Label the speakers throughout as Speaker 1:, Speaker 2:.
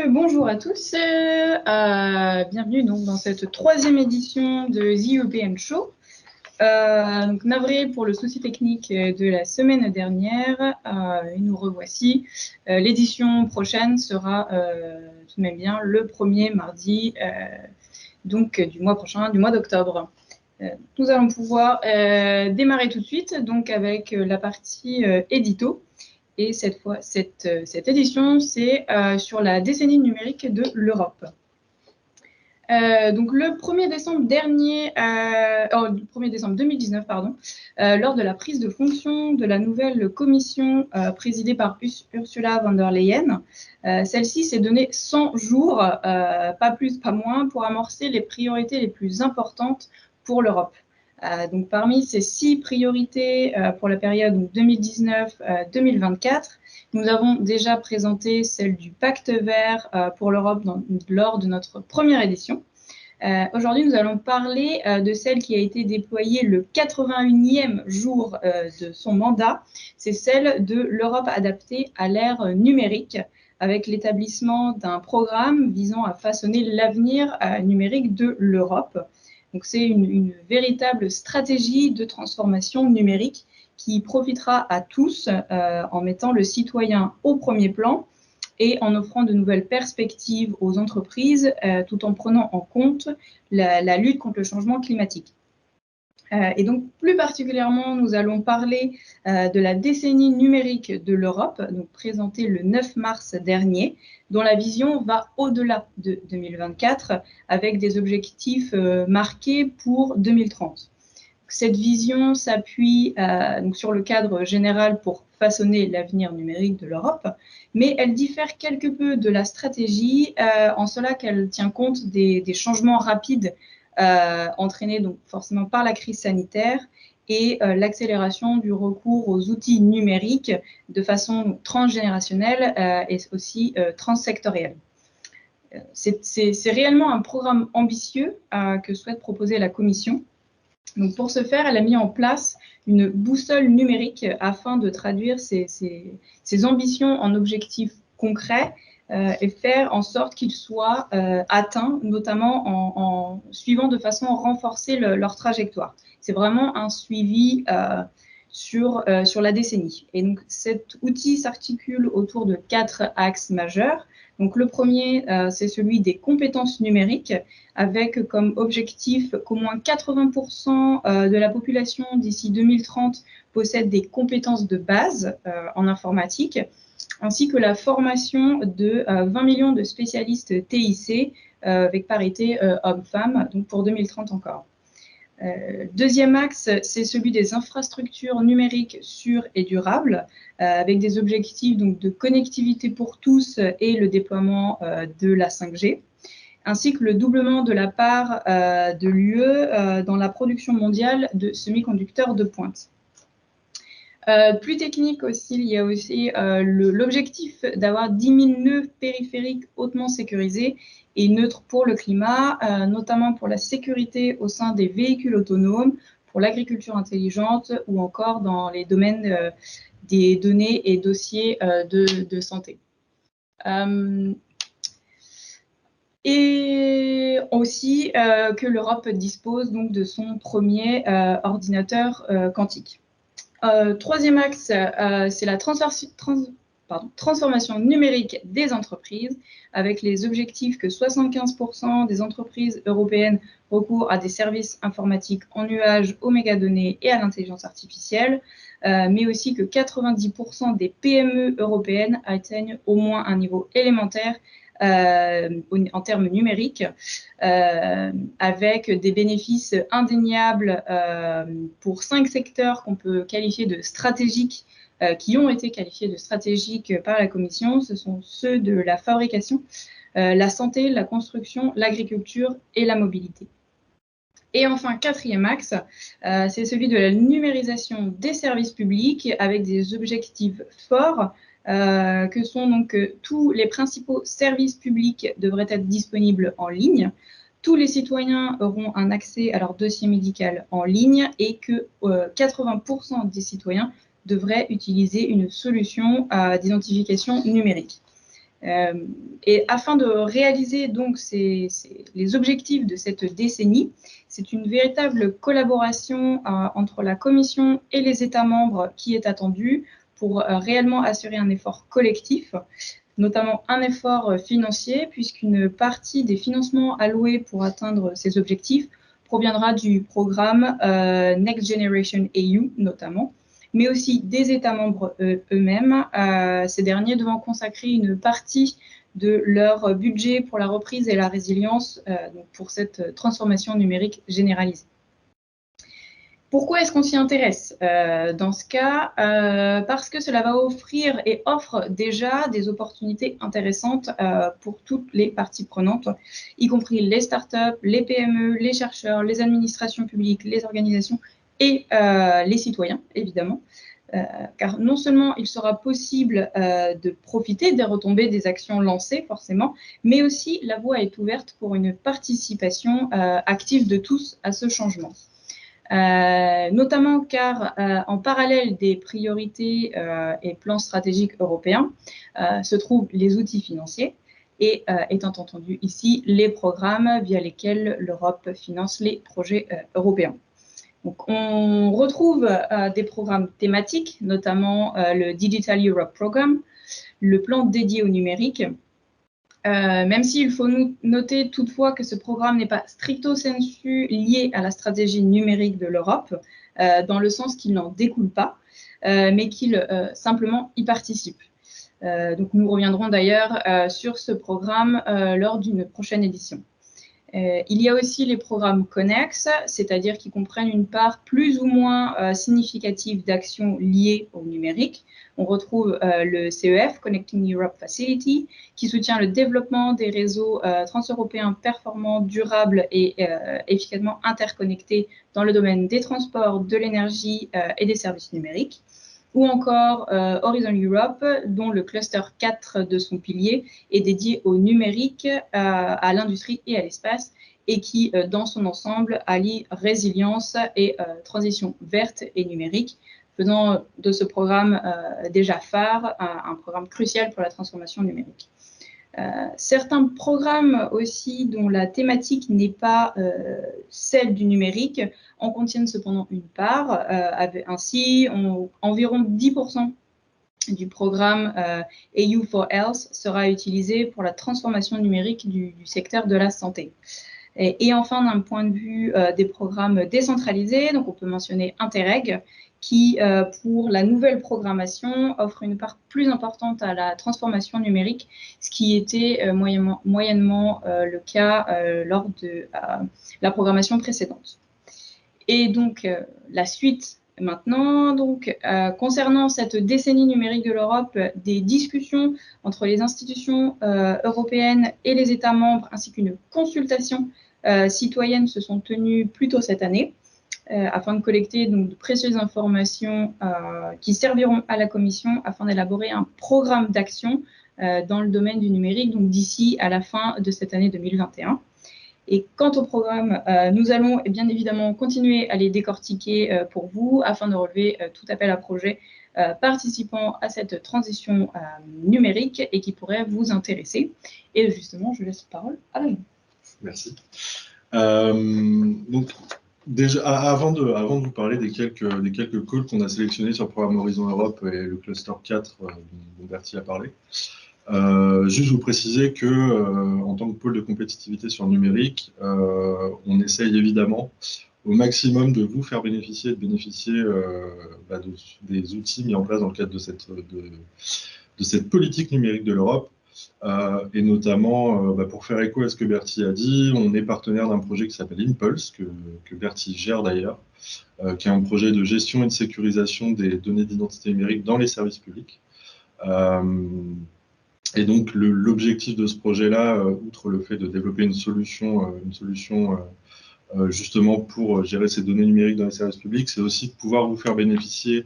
Speaker 1: Bonjour à tous, bienvenue dans cette troisième édition de The European Show. Navré pour le souci technique de la semaine dernière, et nous revoici. L'édition prochaine sera tout de même bien le premier mardi du mois prochain, du mois d'octobre. Nous allons pouvoir démarrer tout de suite donc avec la partie édito. Et cette édition, c'est sur la décennie numérique de l'Europe. Donc le 1er décembre 2019, lors de la prise de fonction de la nouvelle commission présidée par Ursula von der Leyen, celle-ci s'est donné 100 jours, pas plus, pas moins, pour amorcer les priorités les plus importantes pour l'Europe. Donc, parmi ces 6 priorités pour la période 2019-2024, nous avons déjà présenté celle du Pacte vert pour l'Europe lors de notre première édition. Aujourd'hui, nous allons parler de celle qui a été déployée le 81e jour de son mandat. C'est celle de l'Europe adaptée à l'ère numérique, avec l'établissement d'un programme visant à façonner l'avenir numérique de l'Europe. Donc, c'est une véritable stratégie de transformation numérique qui profitera à tous en mettant le citoyen au premier plan et en offrant de nouvelles perspectives aux entreprises tout en prenant en compte la lutte contre le changement climatique. Et donc, plus particulièrement, nous allons parler de la décennie numérique de l'Europe, donc présentée le 9 mars dernier, dont la vision va au-delà de 2024, avec des objectifs marqués pour 2030. Cette vision s'appuie sur le cadre général pour façonner l'avenir numérique de l'Europe, mais elle diffère quelque peu de la stratégie en cela qu'elle tient compte des changements rapides entraînée donc forcément par la crise sanitaire et l'accélération du recours aux outils numériques de façon transgénérationnelle et aussi transsectorielle. C'est réellement un programme ambitieux que souhaite proposer la Commission. Donc pour ce faire, elle a mis en place une boussole numérique afin de traduire ses ambitions en objectifs concrets et faire en sorte qu'ils soient atteints, notamment en suivant de façon renforcée leur trajectoire. C'est vraiment un suivi sur la décennie. Et donc cet outil s'articule autour de 4 axes majeurs. Donc le premier, c'est celui des compétences numériques, avec comme objectif qu'au moins 80% de la population d'ici 2030 possède des compétences de base en informatique, ainsi que la formation de 20 millions de spécialistes TIC avec parité hommes-femmes, donc pour 2030 encore. Deuxième axe, c'est celui des infrastructures numériques sûres et durables, avec des objectifs donc, de connectivité pour tous et le déploiement de la 5G, ainsi que le doublement de la part de l'UE dans la production mondiale de semi-conducteurs de pointe. Plus technique aussi, il y a aussi l'objectif d'avoir 10 000 nœuds périphériques hautement sécurisés et neutres pour le climat, notamment pour la sécurité au sein des véhicules autonomes, pour l'agriculture intelligente ou encore dans les domaines des données et dossiers de santé. Et aussi que l'Europe dispose donc de son premier ordinateur quantique. Troisième axe, c'est la transformation numérique des entreprises, avec les objectifs que 75% des entreprises européennes recourent à des services informatiques en nuage, aux mégadonnées et à l'intelligence artificielle, mais aussi que 90% des PME européennes atteignent au moins un niveau élémentaire en termes numériques, avec des bénéfices indéniables pour 5 secteurs qu'on peut qualifier de stratégiques, qui ont été qualifiés de stratégiques par la Commission. Ce sont ceux de la fabrication, la santé, la construction, l'agriculture et la mobilité. Et enfin, quatrième axe, c'est celui de la numérisation des services publics avec des objectifs forts que sont donc tous les principaux services publics devraient être disponibles en ligne. Tous les citoyens auront un accès à leur dossier médical en ligne et que 80% des citoyens devraient utiliser une solution d'identification numérique. Et afin de réaliser donc les objectifs de cette décennie, c'est une véritable collaboration entre la Commission et les États membres qui est attendue pour réellement assurer un effort collectif, notamment un effort financier, puisqu'une partie des financements alloués pour atteindre ces objectifs proviendra du programme Next Generation EU notamment, mais aussi des États membres eux-mêmes, ces derniers devant consacrer une partie de leur budget pour la reprise et la résilience donc pour cette transformation numérique généralisée. Pourquoi est-ce qu'on s'y intéresse dans ce cas parce que cela va offrir et offre déjà des opportunités intéressantes pour toutes les parties prenantes, y compris les startups, les PME, les chercheurs, les administrations publiques, les organisations et les citoyens, évidemment. Car non seulement il sera possible de profiter des retombées des actions lancées, forcément, mais aussi la voie est ouverte pour une participation active de tous à ce changement. Notamment car en parallèle des priorités et plans stratégiques européens se trouvent les outils financiers et étant entendu ici les programmes via lesquels l'Europe finance les projets européens. Donc, on retrouve des programmes thématiques, notamment le Digital Europe Programme, le plan dédié au numérique, même s'il faut noter toutefois que ce programme n'est pas stricto sensu lié à la stratégie numérique de l'Europe, dans le sens qu'il n'en découle pas, mais qu'il simplement y participe. Donc nous reviendrons d'ailleurs sur ce programme lors d'une prochaine édition. Il y a aussi les programmes connexes, c'est-à-dire qui comprennent une part plus ou moins significative d'actions liées au numérique. On retrouve le CEF, Connecting Europe Facility, qui soutient le développement des réseaux transeuropéens performants, durables et efficacement interconnectés dans le domaine des transports, de l'énergie et des services numériques. Ou encore Horizon Europe, dont le cluster 4 de son pilier est dédié au numérique, à l'industrie et à l'espace, et qui, dans son ensemble, allie résilience et transition verte et numérique, faisant de ce programme déjà phare un programme crucial pour la transformation numérique. Certains programmes aussi dont la thématique n'est pas celle du numérique en contiennent cependant une part. Ainsi, environ 10% du programme EU for Health sera utilisé pour la transformation numérique du secteur de la santé. Et enfin, d'un point de vue des programmes décentralisés, donc on peut mentionner Interreg, qui, pour la nouvelle programmation, offre une part plus importante à la transformation numérique, ce qui était moyennement le cas lors de la programmation précédente. Et donc, la suite maintenant, donc, concernant cette décennie numérique de l'Europe, des discussions entre les institutions européennes et les États membres, ainsi qu'une consultation citoyenne se sont tenues plus tôt cette année, afin de collecter donc, de précieuses informations qui serviront à la Commission afin d'élaborer un programme d'action dans le domaine du numérique, donc d'ici à la fin de cette année 2021. Et quant au programme, nous allons bien évidemment continuer à les décortiquer pour vous afin de relever tout appel à projet participant à cette transition numérique et qui pourrait vous intéresser. Et justement, je laisse la parole à Alain.
Speaker 2: Merci. Donc, déjà, avant de vous parler des quelques calls qu'on a sélectionnés sur le programme Horizon Europe et le cluster 4 dont Bertie a parlé, juste vous préciser que en tant que pôle de compétitivité sur le numérique, on essaye évidemment au maximum de vous faire bénéficier des outils mis en place dans le cadre de cette politique numérique de l'Europe. Et notamment, pour faire écho à ce que Bertie a dit, on est partenaire d'un projet qui s'appelle Impulse, que Bertie gère d'ailleurs, qui est un projet de gestion et de sécurisation des données d'identité numérique dans les services publics. Et donc, l'objectif de ce projet-là, outre le fait de développer une solution justement pour gérer ces données numériques dans les services publics, c'est aussi de pouvoir vous faire bénéficier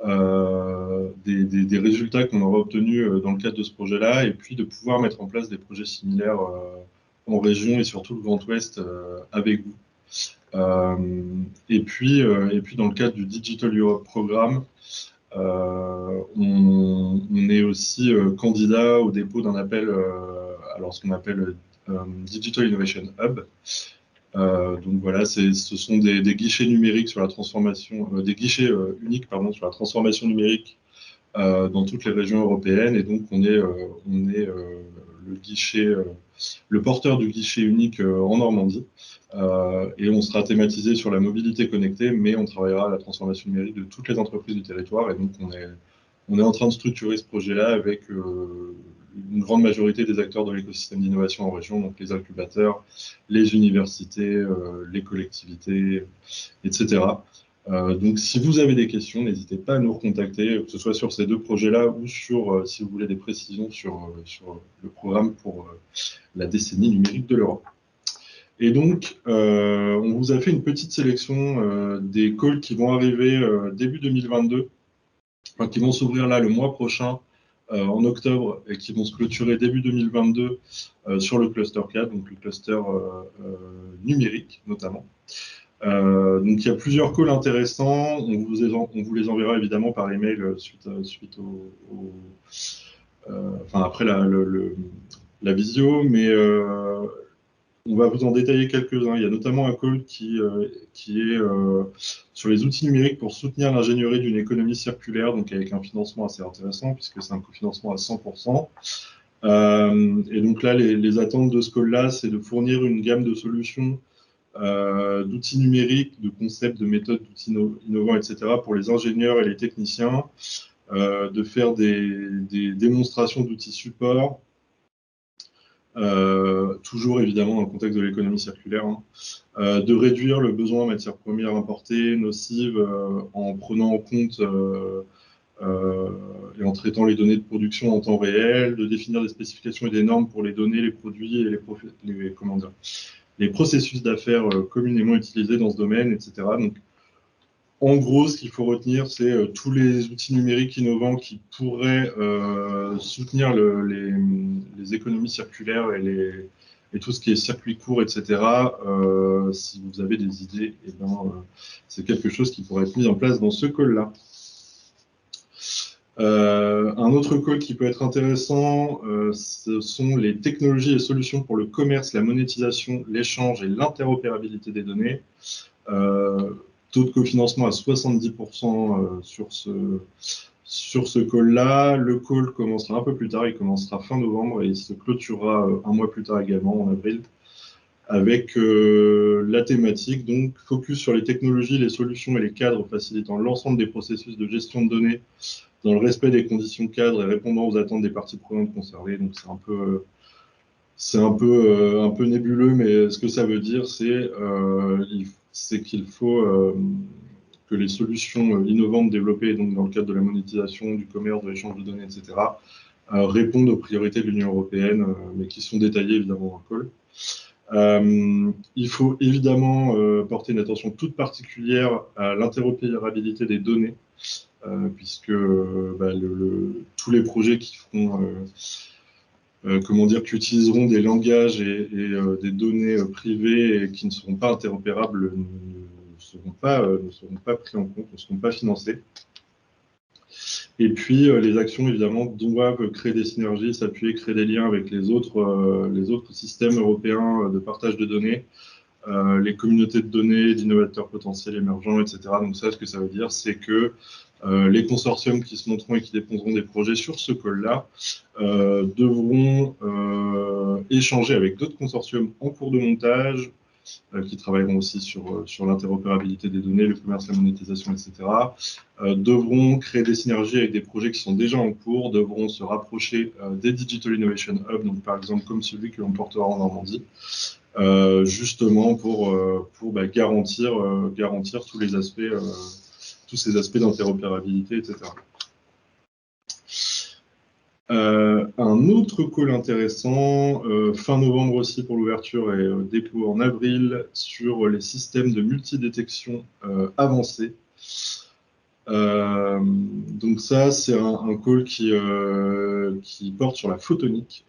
Speaker 2: des résultats qu'on aura obtenus dans le cadre de ce projet-là, et puis de pouvoir mettre en place des projets similaires en région et surtout le Grand Ouest avec vous. Et puis dans le cadre du Digital Europe Programme, On est aussi candidat au dépôt d'un appel, alors ce qu'on appelle Digital Innovation Hub. Donc voilà, ce sont des guichets numériques sur la transformation, des guichets uniques pardon, sur la transformation numérique dans toutes les régions européennes. Et donc on est le guichet, le porteur du guichet unique en Normandie. Et on sera thématisé sur la mobilité connectée, mais on travaillera à la transformation numérique de toutes les entreprises du territoire. Et donc on est en train de structurer ce projet-là avec une grande majorité des acteurs de l'écosystème d'innovation en région, donc les incubateurs, les universités, les collectivités, etc. Donc, si vous avez des questions, n'hésitez pas à nous recontacter, que ce soit sur ces deux projets-là ou sur, si vous voulez des précisions sur le programme pour la décennie numérique de l'Europe. Et donc, on vous a fait une petite sélection des calls qui vont arriver début 2022, enfin, qui vont s'ouvrir là le mois prochain, en octobre, et qui vont se clôturer début 2022 sur le cluster 4, donc le cluster numérique notamment. Donc il y a plusieurs calls intéressants, on vous les enverra évidemment par email suite enfin, après la visio, mais on va vous en détailler quelques-uns. Il y a notamment un call qui est sur les outils numériques pour soutenir l'ingénierie d'une économie circulaire, donc avec un financement assez intéressant, puisque c'est un cofinancement à 100%. Et donc là, les attentes de ce call-là, c'est de fournir une gamme de solutions, d'outils numériques, de concepts, de méthodes, d'outils innovants, etc., pour les ingénieurs et les techniciens, de faire des démonstrations d'outils support, toujours évidemment dans le contexte de l'économie circulaire, hein, de réduire le besoin en matières premières importées, nocives, en prenant en compte et en traitant les données de production en temps réel, de définir des spécifications et des normes pour les données, les produits et les processus d'affaires communément utilisés dans ce domaine, etc. Donc, en gros, ce qu'il faut retenir, c'est tous les outils numériques innovants qui pourraient soutenir les économies circulaires et tout ce qui est circuit court, etc. Si vous avez des idées, eh ben, c'est quelque chose qui pourrait être mis en place dans ce call-là. Un autre call qui peut être intéressant, ce sont les technologies et solutions pour le commerce, la monétisation, l'échange et l'interopérabilité des données. Taux de cofinancement à 70% sur ce call-là. Le call commencera un peu plus tard, il commencera fin novembre et il se clôturera un mois plus tard également, en avril, avec la thématique, donc focus sur les technologies, les solutions et les cadres facilitant l'ensemble des processus de gestion de données dans le respect des conditions cadres et répondant aux attentes des parties prenantes concernées. Donc c'est un peu nébuleux, mais ce que ça veut dire, c'est qu'il faut que les solutions innovantes développées donc dans le cadre de la monétisation, du commerce, de l'échange de données, etc., répondent aux priorités de l'Union européenne, mais qui sont détaillées évidemment dans le call. Il faut évidemment porter une attention toute particulière à l'interopérabilité des données, puisque tous les projets qui feront qui utiliseront des langages et des données privées et qui ne seront pas interopérables ne seront pas pris en compte, ne seront pas financés. Et puis, les actions, évidemment, doivent créer des synergies, s'appuyer, créer des liens avec les autres systèmes européens de partage de données, les communautés de données, d'innovateurs potentiels émergents, etc. Donc ça, ce que ça veut dire, c'est que les consortiums qui se monteront et qui déposeront des projets sur ce call-là devront échanger avec d'autres consortiums en cours de montage, qui travailleront aussi sur l'interopérabilité des données, le commerce, la monétisation, etc., devront créer des synergies avec des projets qui sont déjà en cours, devront se rapprocher des Digital Innovation Hub, donc par exemple comme celui que l'on portera en Normandie, justement pour garantir tous ces aspects d'interopérabilité, etc. Un autre call intéressant, fin novembre aussi pour l'ouverture et dépôt en avril, sur les systèmes de multidétection avancés. Donc ça, c'est un call qui porte sur la photonique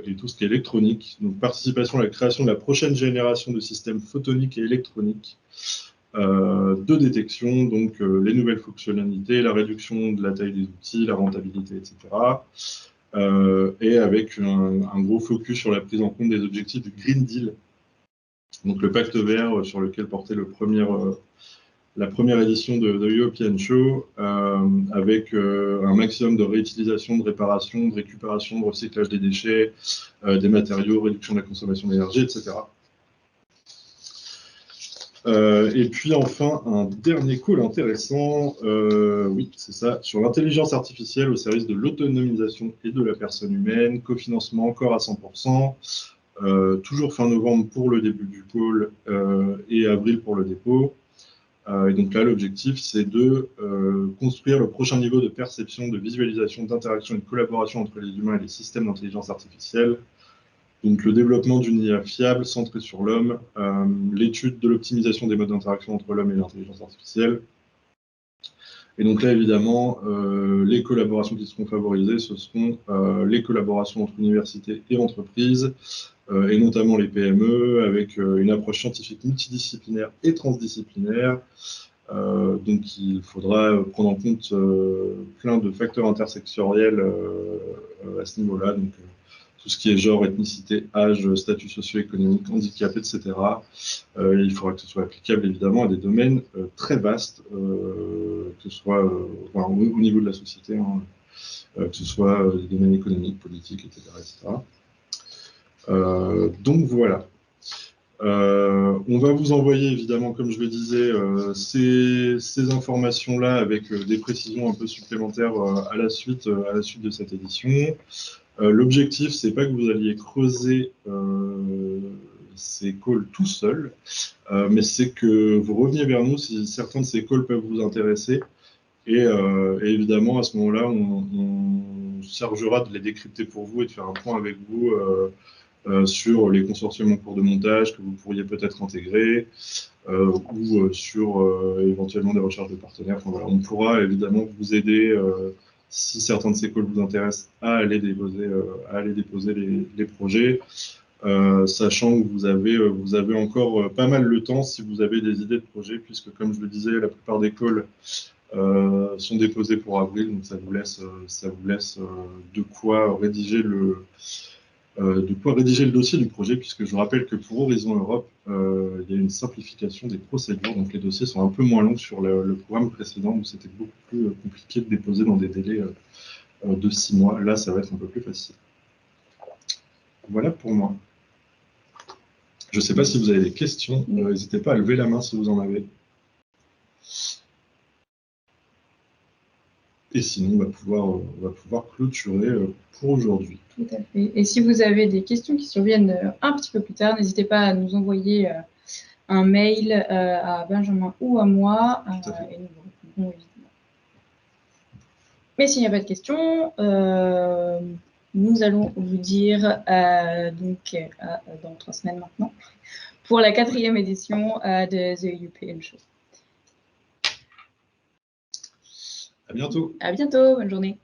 Speaker 2: et tout ce qui est électronique. Donc participation à la création de la prochaine génération de systèmes photoniques et électroniques de détection, donc les nouvelles fonctionnalités, la réduction de la taille des outils, la rentabilité, etc. Et avec un gros focus sur la prise en compte des objectifs du Green Deal, donc le pacte vert sur lequel portait la première édition de European Show, avec un maximum de réutilisation, de réparation, de récupération, de recyclage des déchets, des matériaux, réduction de la consommation d'énergie, etc. Et puis enfin, un dernier call intéressant, oui, c'est ça, sur l'intelligence artificielle au service de l'autonomisation et de la personne humaine, cofinancement encore à 100%, toujours fin novembre pour le début du call et avril pour le dépôt. Et donc là, l'objectif, c'est de construire le prochain niveau de perception, de visualisation, d'interaction et de collaboration entre les humains et les systèmes d'intelligence artificielle. Donc le développement d'une IA fiable, centrée sur l'homme, l'étude de l'optimisation des modes d'interaction entre l'homme et l'intelligence artificielle. Et donc là, évidemment, les collaborations qui seront favorisées, ce seront les collaborations entre universités et entreprises, et notamment les PME, avec une approche scientifique multidisciplinaire et transdisciplinaire. Donc il faudra prendre en compte plein de facteurs intersectoriels à ce niveau-là, donc tout ce qui est genre, ethnicité, âge, statut socio-économique, handicap, etc. Il faudra que ce soit applicable évidemment à des domaines très vastes, que ce soit au niveau de la société, hein, que ce soit des domaines économiques, politiques, etc. Donc voilà. On va vous envoyer évidemment, comme je le disais, ces informations-là avec des précisions un peu supplémentaires à la suite de cette édition. L'objectif, c'est pas que vous alliez creuser ces calls tout seul, mais c'est que vous reveniez vers nous si certains de ces calls peuvent vous intéresser. Et évidemment, à ce moment-là, on chargera de les décrypter pour vous et de faire un point avec vous sur les consortiums en cours de montage que vous pourriez peut-être intégrer, ou sur éventuellement des recherches de partenaires. Enfin, voilà, on pourra évidemment vous aider, si certains de ces calls vous intéressent, à aller déposer les projets, sachant que vous avez encore pas mal le temps si vous avez des idées de projets, puisque comme je le disais, la plupart des calls sont déposés pour avril, donc ça vous laisse de quoi rédiger le dossier du projet, puisque je vous rappelle que pour Horizon Europe, il y a une simplification des procédures, donc les dossiers sont un peu moins longs sur le programme précédent, où c'était beaucoup plus compliqué de déposer dans des délais de 6 mois. Là, ça va être un peu plus facile. Voilà pour moi. Je ne sais pas si vous avez des questions, n'hésitez pas à lever la main si vous en avez. Et sinon, on va pouvoir clôturer pour aujourd'hui.
Speaker 1: Tout à fait. Et si vous avez des questions qui surviennent un petit peu plus tard, n'hésitez pas à nous envoyer un mail à Benjamin ou à moi, et nous vous répondrons évidemment. Mais s'il n'y a pas de questions, nous allons vous dire donc dans 3 semaines maintenant, pour la 4e édition de The European Show.
Speaker 2: À bientôt.
Speaker 1: À bientôt, bonne journée.